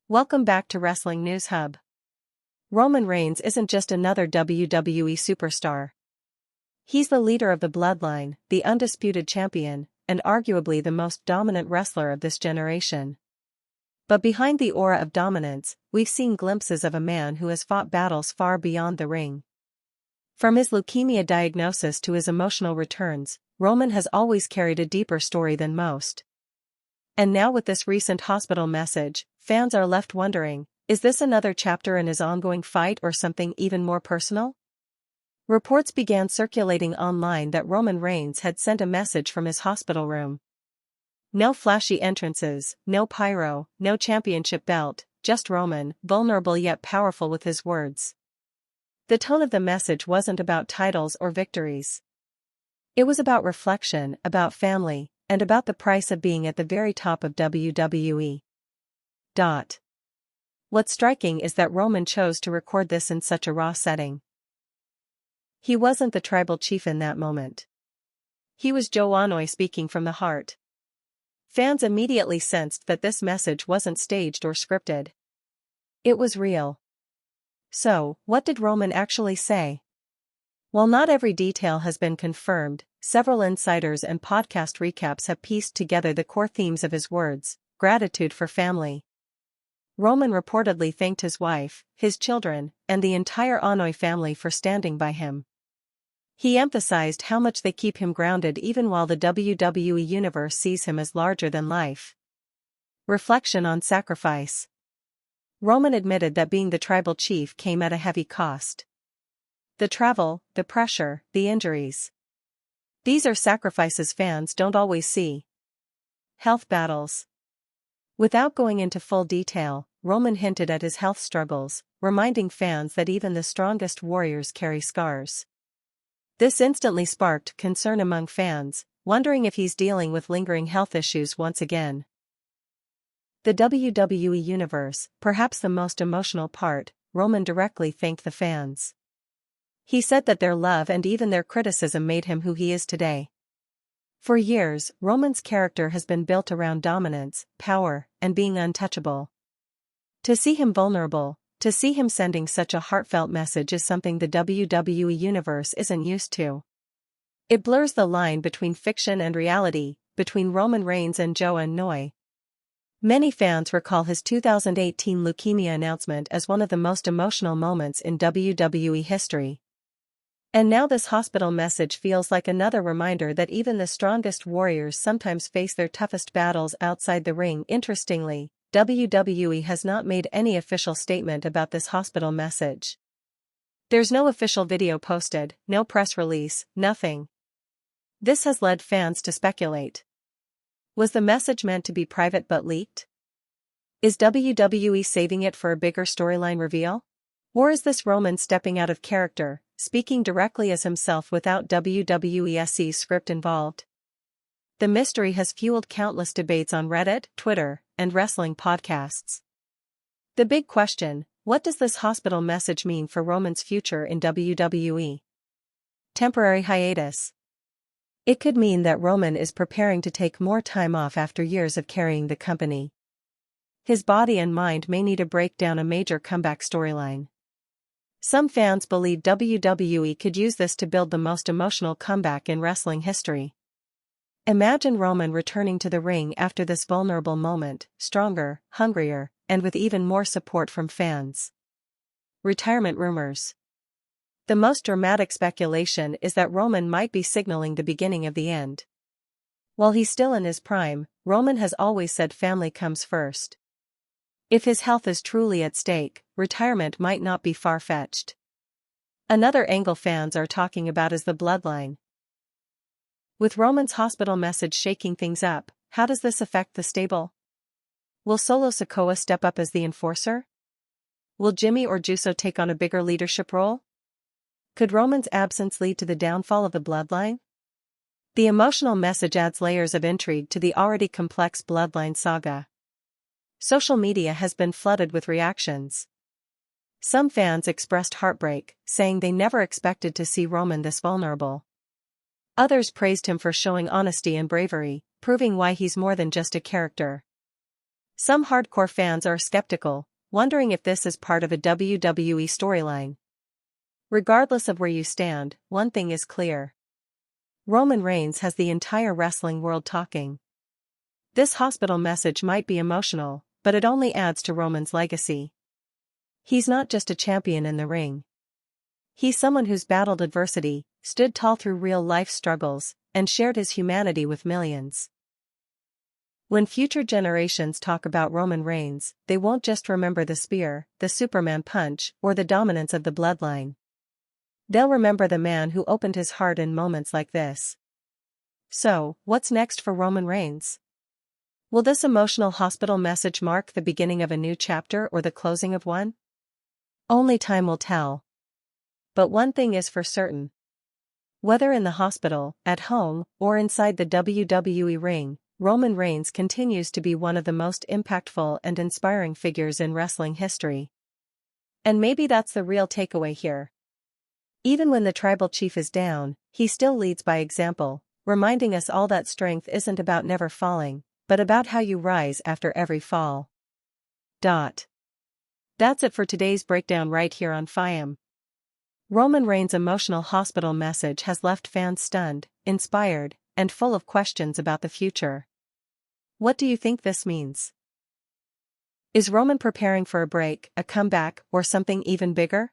Welcome back to Wrestling News Hub. Roman Reigns isn't just another WWE superstar. He's the leader of the bloodline, the undisputed champion, and arguably the most dominant wrestler of this generation. But behind the aura of dominance, we've seen glimpses of a man who has fought battles far beyond the ring. From his leukemia diagnosis to his emotional returns, Roman has always carried a deeper story than most. And now with this recent hospital message, fans are left wondering, is this another chapter in his ongoing fight or something even more personal? Reports began circulating online that Roman Reigns had sent a message from his hospital room. No flashy entrances, no pyro, no championship belt, just Roman, vulnerable yet powerful with his words. The tone of the message wasn't about titles or victories. It was about reflection, about family, and about the price of being at the very top of WWE. What's striking is that Roman chose to record this in such a raw setting. He wasn't the tribal chief in that moment. He was Joe Anoa'i speaking from the heart. Fans immediately sensed that this message wasn't staged or scripted. It was real. So, what did Roman actually say? While not every detail has been confirmed, several insiders and podcast recaps have pieced together the core themes of his words: gratitude for family. Roman reportedly thanked his wife, his children, and the entire Anoa'i family for standing by him. He emphasized how much they keep him grounded even while the WWE Universe sees him as larger than life. Reflection on sacrifice. Roman admitted that being the tribal chief came at a heavy cost. The travel, the pressure, the injuries. These are sacrifices fans don't always see. Health battles. Without going into full detail, Roman hinted at his health struggles, reminding fans that even the strongest warriors carry scars. This instantly sparked concern among fans, wondering if he's dealing with lingering health issues once again. The WWE Universe, perhaps the most emotional part, Roman directly thanked the fans. He said that their love and even their criticism made him who he is today. For years, Roman's character has been built around dominance, power, and being untouchable. To see him vulnerable, to see him sending such a heartfelt message is something the WWE Universe isn't used to. It blurs the line between fiction and reality, between Roman Reigns and Joe Anoa'i. Many fans recall his 2018 leukemia announcement as one of the most emotional moments in WWE history. And now this hospital message feels like another reminder that even the strongest warriors sometimes face their toughest battles outside the ring. Interestingly, WWE has not made any official statement about this hospital message. There's no official video posted, no press release, nothing. This has led fans to speculate. Was the message meant to be private but leaked? Is WWE saving it for a bigger storyline reveal? Or is this Roman stepping out of character, speaking directly as himself without WWE's script involved? The mystery has fueled countless debates on Reddit, Twitter, and wrestling podcasts. The big question: what does this hospital message mean for Roman's future in WWE? Temporary hiatus. It could mean that Roman is preparing to take more time off after years of carrying the company. His body and mind may need a break down a major comeback storyline. Some fans believe WWE could use this to build the most emotional comeback in wrestling history. Imagine Roman returning to the ring after this vulnerable moment, stronger, hungrier, and with even more support from fans. Retirement rumors. The most dramatic speculation is that Roman might be signaling the beginning of the end. While he's still in his prime, Roman has always said family comes first. If his health is truly at stake, retirement might not be far-fetched. Another angle fans are talking about is the bloodline. With Roman's hospital message shaking things up, how does this affect the stable? Will Solo Sikoa step up as the enforcer? Will Jimmy or Juso take on a bigger leadership role? Could Roman's absence lead to the downfall of the bloodline? The emotional message adds layers of intrigue to the already complex bloodline saga. Social media has been flooded with reactions. Some fans expressed heartbreak, saying they never expected to see Roman this vulnerable. Others praised him for showing honesty and bravery, proving why he's more than just a character. Some hardcore fans are skeptical, wondering if this is part of a WWE storyline. Regardless of where you stand, one thing is clear. Roman Reigns has the entire wrestling world talking. This hospital message might be emotional, but it only adds to Roman's legacy. He's not just a champion in the ring. He's someone who's battled adversity, stood tall through real-life struggles, and shared his humanity with millions. When future generations talk about Roman Reigns, they won't just remember the spear, the Superman punch, or the dominance of the bloodline. They'll remember the man who opened his heart in moments like this. So, what's next for Roman Reigns? Will this emotional hospital message mark the beginning of a new chapter or the closing of one? Only time will tell. But one thing is for certain. Whether in the hospital, at home, or inside the WWE ring, Roman Reigns continues to be one of the most impactful and inspiring figures in wrestling history. And maybe that's the real takeaway here. Even when the tribal chief is down, he still leads by example, reminding us all that strength isn't about never falling, but about how you rise after every fall. That's it for today's breakdown right here on FIAM. Roman Reigns' emotional hospital message has left fans stunned, inspired, and full of questions about the future. What do you think this means? Is Roman preparing for a break, a comeback, or something even bigger?